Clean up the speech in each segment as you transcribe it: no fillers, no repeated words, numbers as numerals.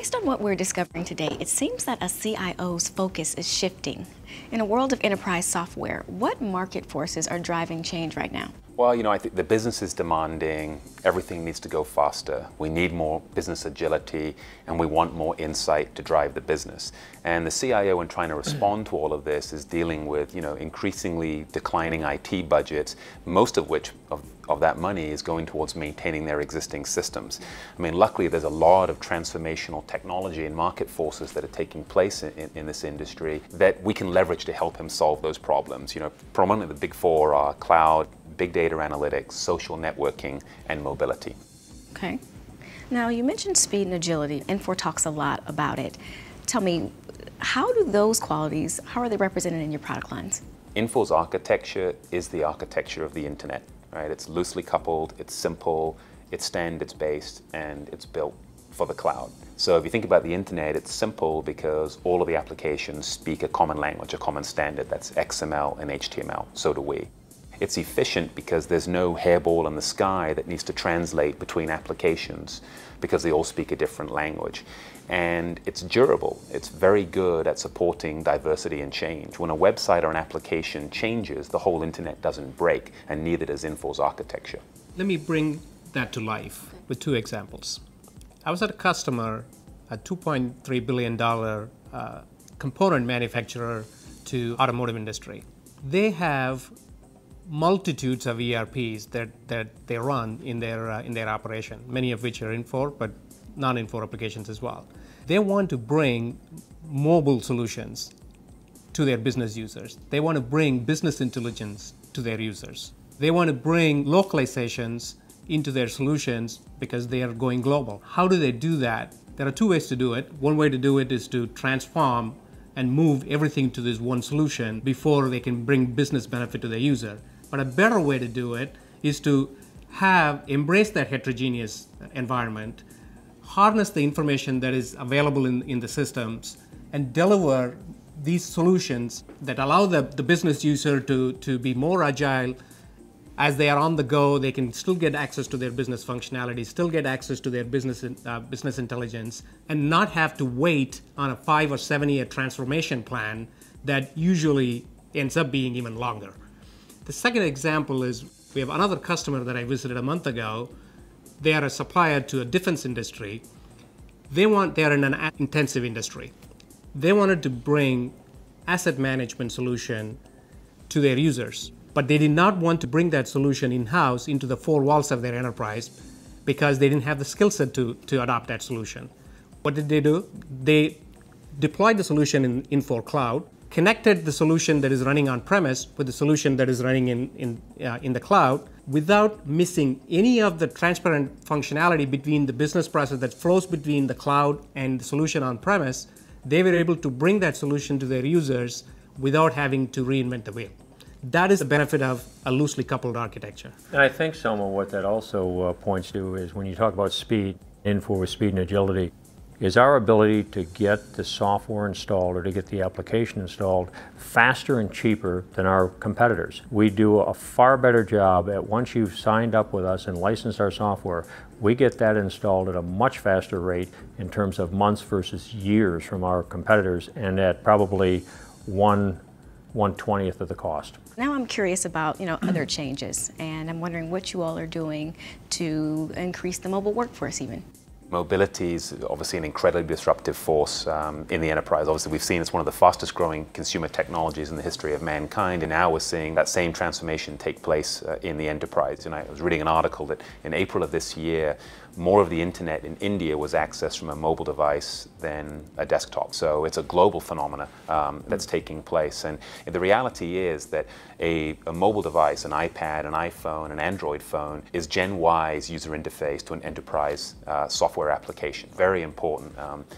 Based on what we're discovering today, it seems that a CIO's focus is shifting. In a world of enterprise software, what market forces are driving change right now? Well, I think the business is demanding, everything needs to go faster. We need more business agility and we want more insight to drive the business. And the CIO, in trying to respond to all of this, is dealing with increasingly declining IT budgets, most of which of that money is going towards maintaining their existing systems. I mean, luckily there's a lot of transformational technology and market forces that are taking place in this industry that we can leverage to help him solve those problems. Prominently the big four are cloud, big data analytics, social networking, and mobility. Okay. Now, you mentioned speed and agility. Infor talks a lot about it. Tell me, how do those qualities, how are they represented in your product lines? Infor's architecture is the architecture of the internet, right? It's loosely coupled, it's simple, it's standards-based, and it's built for the cloud. So if you think about the internet, it's simple because all of the applications speak a common language, a common standard. That's XML and HTML. So do we. It's efficient because there's no hairball in the sky that needs to translate between applications because they all speak a different language. And it's durable. It's very good at supporting diversity and change. When a website or an application changes, the whole internet doesn't break, and neither does Infor's architecture. Let me bring that to life with two examples. I was at a customer, a $2.3 billion component manufacturer to automotive industry. They have multitudes of ERPs that they run in their operation, many of which are Infor, but non-Infor applications as well. They want to bring mobile solutions to their business users. They want to bring business intelligence to their users. They want to bring localizations into their solutions because they are going global. How do they do that? There are two ways to do it. One way to do it is to transform and move everything to this one solution before they can bring business benefit to their user. But a better way to do it is to embrace that heterogeneous environment, harness the information that is available in the systems, and deliver these solutions that allow the business user to be more agile. As they are on the go, they can still get access to their business functionality, still get access to their business intelligence, and not have to wait on a 5 or 7 year transformation plan that usually ends up being even longer. The second example is we have another customer that I visited a month ago. They are a supplier to a defense industry. They are in an intensive industry. They wanted to bring asset management solution to their users, but they did not want to bring that solution in-house into the four walls of their enterprise because they didn't have the skill set to adopt that solution. What did they do? They deployed the solution in Infor Cloud, connected the solution that is running on-premise with the solution that is running in the cloud without missing any of the transparent functionality between the business process that flows between the cloud and the solution on-premise. They were able to bring that solution to their users without having to reinvent the wheel. That is the benefit of a loosely coupled architecture. And I think, Selma, what that also points to is when you talk about speed, Infor with speed and agility, is our ability to get the software installed or to get the application installed faster and cheaper than our competitors. We do a far better job at once you've signed up with us and licensed our software, we get that installed at a much faster rate in terms of months versus years from our competitors, and at probably 1/20th of the cost. Now I'm curious about other changes, and I'm wondering what you all are doing to increase the mobile workforce even. Mobility is obviously an incredibly disruptive force in the enterprise. Obviously, we've seen it's one of the fastest growing consumer technologies in the history of mankind, and now we're seeing that same transformation take place in the enterprise. And I was reading an article that in April of this year, more of the internet in India was accessed from a mobile device than a desktop. So it's a global phenomena that's taking place. And the reality is that a mobile device, an iPad, an iPhone, an Android phone, is Gen Y's user interface to an enterprise software application. Very important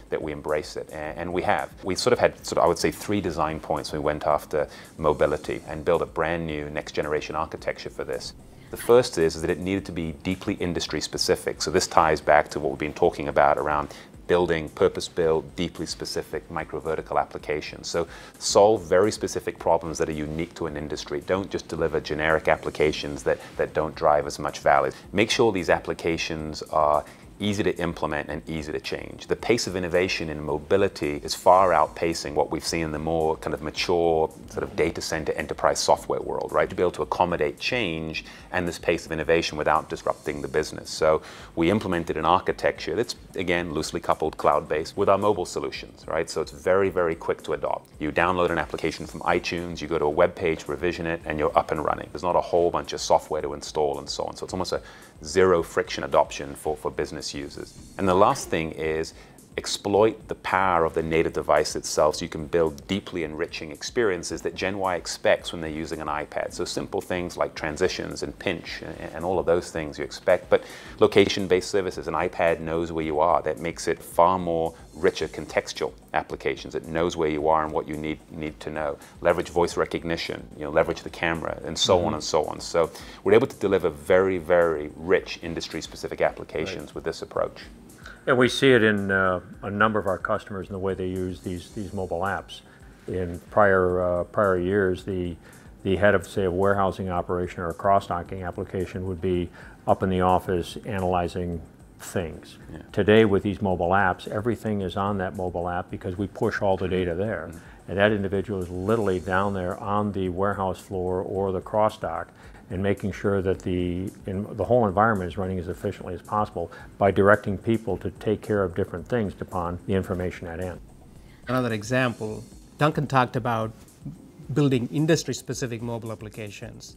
that we embrace it, and we have. We sort of had, I would say, 3 design points when we went after mobility and built a brand new next generation architecture for this. The first is that it needed to be deeply industry specific. So this ties back to what we've been talking about around building purpose-built, deeply specific micro-vertical applications. So solve very specific problems that are unique to an industry. Don't just deliver generic applications that don't drive as much value. Make sure these applications are easy to implement and easy to change. The pace of innovation in mobility is far outpacing what we've seen in the more kind of mature sort of data center enterprise software world, right? To be able to accommodate change and this pace of innovation without disrupting the business. So we implemented an architecture that's, again, loosely coupled cloud-based with our mobile solutions, right? So it's very, very quick to adopt. You download an application from iTunes, you go to a web page, revision it, and you're up and running. There's not a whole bunch of software to install and so on. So it's almost a zero friction adoption for business users. And the last thing is exploit the power of the native device itself so you can build deeply enriching experiences that Gen Y expects when they're using an iPad. So simple things like transitions and pinch and all of those things you expect, but location-based services. An iPad knows where you are. That makes it far more richer contextual applications. It knows where you are and what you need to know. Leverage voice recognition, leverage the camera, and so on and so on. So we're able to deliver very, very rich industry-specific applications with this approach. And we see it in a number of our customers in the way they use these mobile apps. In prior years, the head of, say, a warehousing operation or a cross-docking application would be up in the office analyzing things. Yeah. Today, with these mobile apps, everything is on that mobile app because we push all the data there. And that individual is literally down there on the warehouse floor or the cross-dock and making sure that the whole environment is running as efficiently as possible by directing people to take care of different things upon the information at hand. Another example, Duncan talked about building industry-specific mobile applications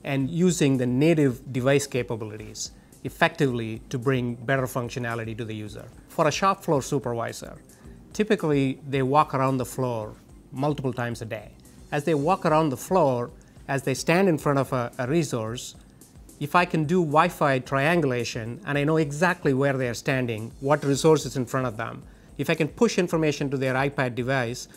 and using the native device capabilities effectively to bring better functionality to the user. For a shop floor supervisor, typically they walk around the floor multiple times a day. As they walk around the floor, as they stand in front of a resource, if I can do Wi-Fi triangulation and I know exactly where they are standing, what resource is in front of them, if I can push information to their iPad device,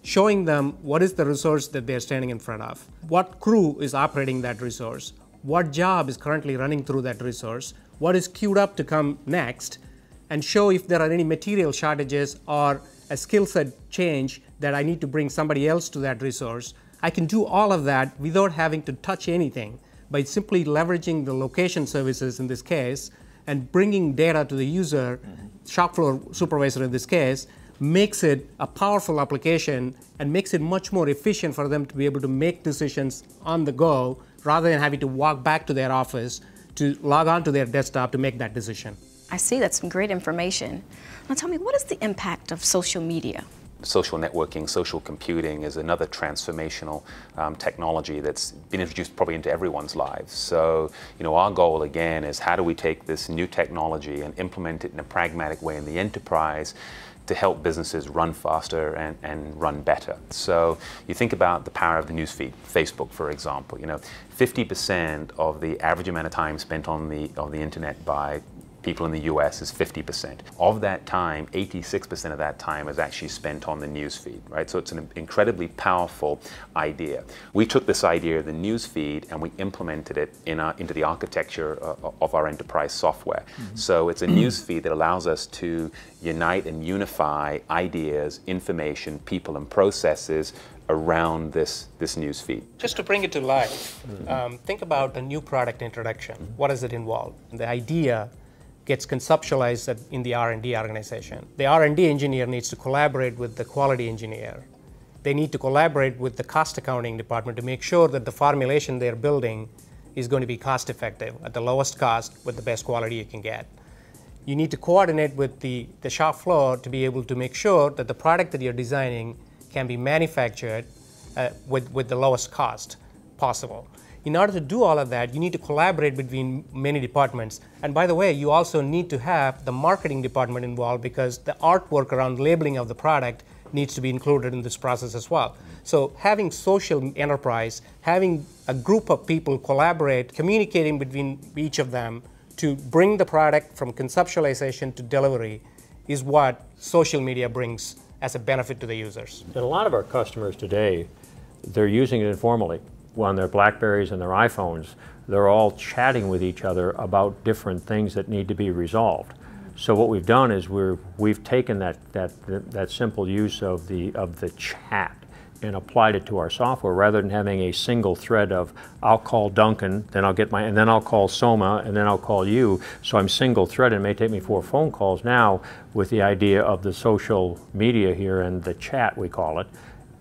showing them what is the resource that they're standing in front of, what crew is operating that resource, what job is currently running through that resource, what is queued up to come next, and show if there are any material shortages or a skill set change that I need to bring somebody else to that resource. I can do all of that without having to touch anything by simply leveraging the location services in this case and bringing data to the user, shop floor supervisor in this case, makes it a powerful application and makes it much more efficient for them to be able to make decisions on the go rather than having to walk back to their office to log on to their desktop to make that decision. I see, that's some great information. Now tell me, what is the impact of social media? Social networking, social computing is another transformational technology that's been introduced probably into everyone's lives. So, our goal again is how do we take this new technology and implement it in a pragmatic way in the enterprise to help businesses run faster and run better. So you think about the power of the newsfeed, Facebook, for example. 50% of the average amount of time spent on the internet by people in the US is 50%. Of that time, 86% of that time is actually spent on the newsfeed, right? So it's an incredibly powerful idea. We took this idea of the newsfeed and we implemented it into the architecture of our enterprise software. So it's a newsfeed that allows us to unite and unify ideas, information, people, and processes around this news feed. Just to bring it to life, think about a new product introduction. What does it involve? The idea gets conceptualized in the R&D organization. The R&D engineer needs to collaborate with the quality engineer. They need to collaborate with the cost accounting department to make sure that the formulation they're building is going to be cost effective at the lowest cost with the best quality you can get. You need to coordinate with the shop floor to be able to make sure that the product that you're designing can be manufactured with the lowest cost possible. In order to do all of that, you need to collaborate between many departments. And by the way, you also need to have the marketing department involved because the artwork around labeling of the product needs to be included in this process as well. So having social enterprise, having a group of people collaborate, communicating between each of them to bring the product from conceptualization to delivery is what social media brings as a benefit to the users. And a lot of our customers today, they're using it informally. On their BlackBerries and their iPhones, they're all chatting with each other about different things that need to be resolved. So what we've done is we've taken that simple use of the chat and applied it to our software rather than having a single thread of I'll call Duncan, then I'll get and then I'll call Soma, and then I'll call you. So I'm single threaded. It may take me 4 phone calls. Now, with the idea of the social media here and the chat, we call it,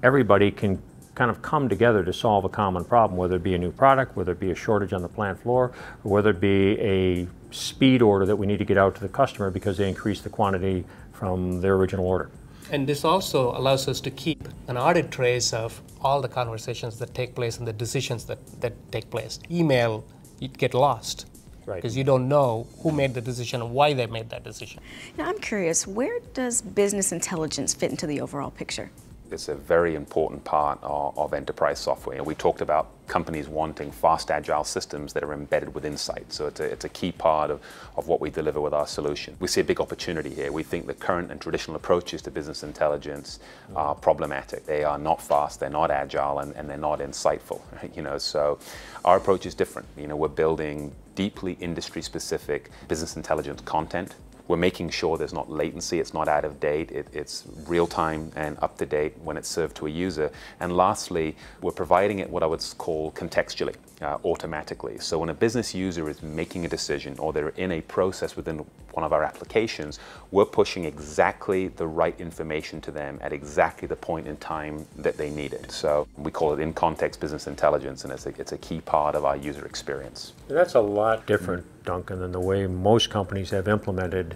everybody can kind of come together to solve a common problem, whether it be a new product, whether it be a shortage on the plant floor, or whether it be a speed order that we need to get out to the customer because they increased the quantity from their original order. And this also allows us to keep an audit trace of all the conversations that take place and the decisions that take place. Email, it get lost. Right. Because you don't know who made the decision and why they made that decision. Now I'm curious, where does business intelligence fit into the overall picture? It's a very important part of enterprise software. We talked about companies wanting fast, agile systems that are embedded with insight. So it's a key part of what we deliver with our solution. We see a big opportunity here. We think the current and traditional approaches to business intelligence are problematic. They are not fast, they're not agile, and they're not insightful. Right? So our approach is different. We're building deeply industry-specific business intelligence content. We're making sure there's not latency, it's not out of date, it's real-time and up-to-date when it's served to a user. And lastly, we're providing it what I would call contextually, automatically. So when a business user is making a decision or they're in a process within one of our applications, we're pushing exactly the right information to them at exactly the point in time that they need it. So we call it in-context business intelligence, and it's a key part of our user experience. That's a lot different, Duncan, than the way most companies have implemented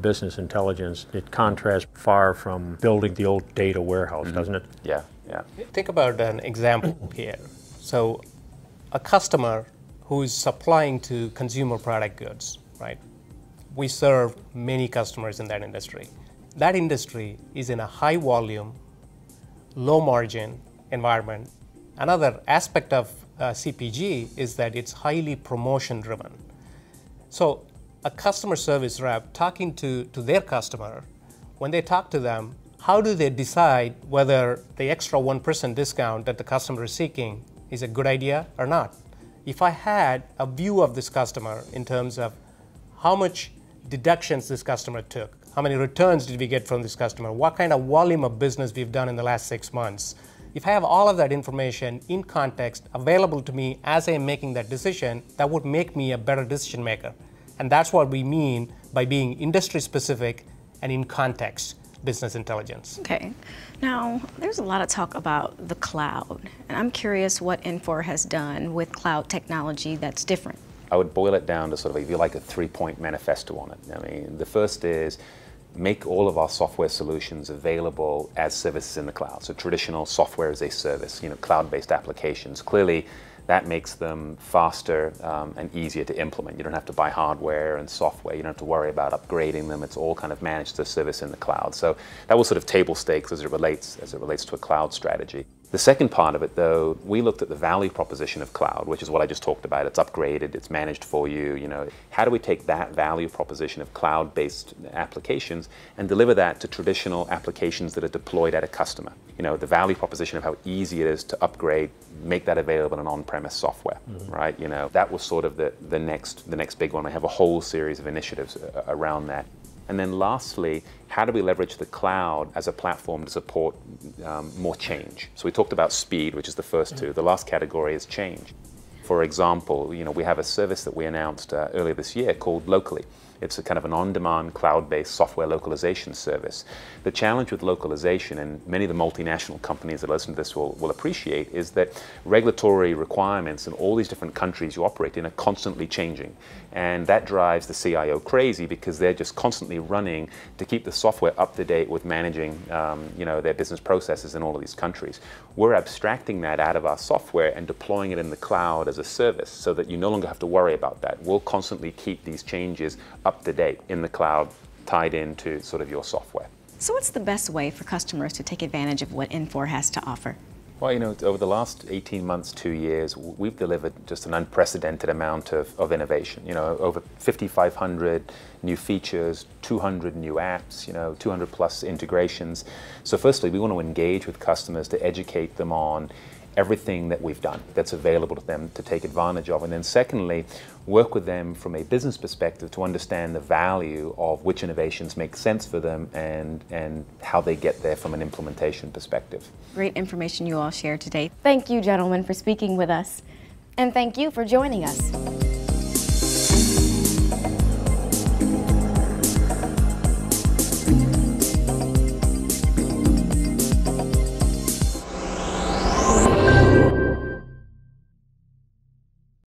business intelligence. It contrasts far from building the old data warehouse, doesn't it? Yeah, yeah. Think about an example here. So a customer who is supplying to consumer product goods, right? We serve many customers in that industry. That industry is in a high volume, low margin environment. Another aspect of CPG is that it's highly promotion driven. So a customer service rep talking to their customer, when they talk to them, how do they decide whether the extra 1% discount that the customer is seeking is a good idea or not? If I had a view of this customer in terms of how much deductions this customer took, how many returns did we get from this customer, what kind of volume of business we've done in the last 6 months, if I have all of that information in context available to me as I'm making that decision, that would make me a better decision maker. And that's what we mean by being industry specific and in context business intelligence. Okay. Now, there's a lot of talk about the cloud, and I'm curious what Infor has done with cloud technology that's different. I would boil it down to sort of, if you like, a 3-point manifesto on it. I mean, the first is make all of our software solutions available as services in the cloud. So traditional software as a service, cloud-based applications. Clearly, that makes them faster and easier to implement. You don't have to buy hardware and software. You don't have to worry about upgrading them. It's all kind of managed as a service in the cloud. So that was sort of table stakes as it relates to a cloud strategy. The second part of it, though, we looked at the value proposition of cloud, which is what I just talked about. It's upgraded, it's managed for you. How do we take that value proposition of cloud-based applications and deliver that to traditional applications that are deployed at a customer? The value proposition of how easy it is to upgrade, make that available in on-premise software, right? That was sort of the next big one. We have a whole series of initiatives around that. And then lastly, how do we leverage the cloud as a platform to support more change? So we talked about speed, which is the first two. The last category is change. For example, we have a service that we announced earlier this year called Locally. It's a kind of an on-demand cloud-based software localization service. The challenge with localization, and many of the multinational companies that listen to this will appreciate, is that regulatory requirements in all these different countries you operate in are constantly changing. And that drives the CIO crazy because they're just constantly running to keep the software up to date with managing their business processes in all of these countries. We're abstracting that out of our software and deploying it in the cloud as a service so that you no longer have to worry about that. We'll constantly keep these changes up to date in the cloud, tied into sort of your software. So what's the best way for customers to take advantage of what Infor has to offer? Well, over the last 18 months, 2 years, we've delivered just an unprecedented amount of innovation. Over 5,500 new features, 200 new apps, 200 plus integrations. So firstly, we want to engage with customers to educate them on everything that we've done that's available to them to take advantage of. And then secondly, work with them from a business perspective to understand the value of which innovations make sense for them and how they get there from an implementation perspective. Great information you all shared today. Thank you, gentlemen, for speaking with us. And thank you for joining us.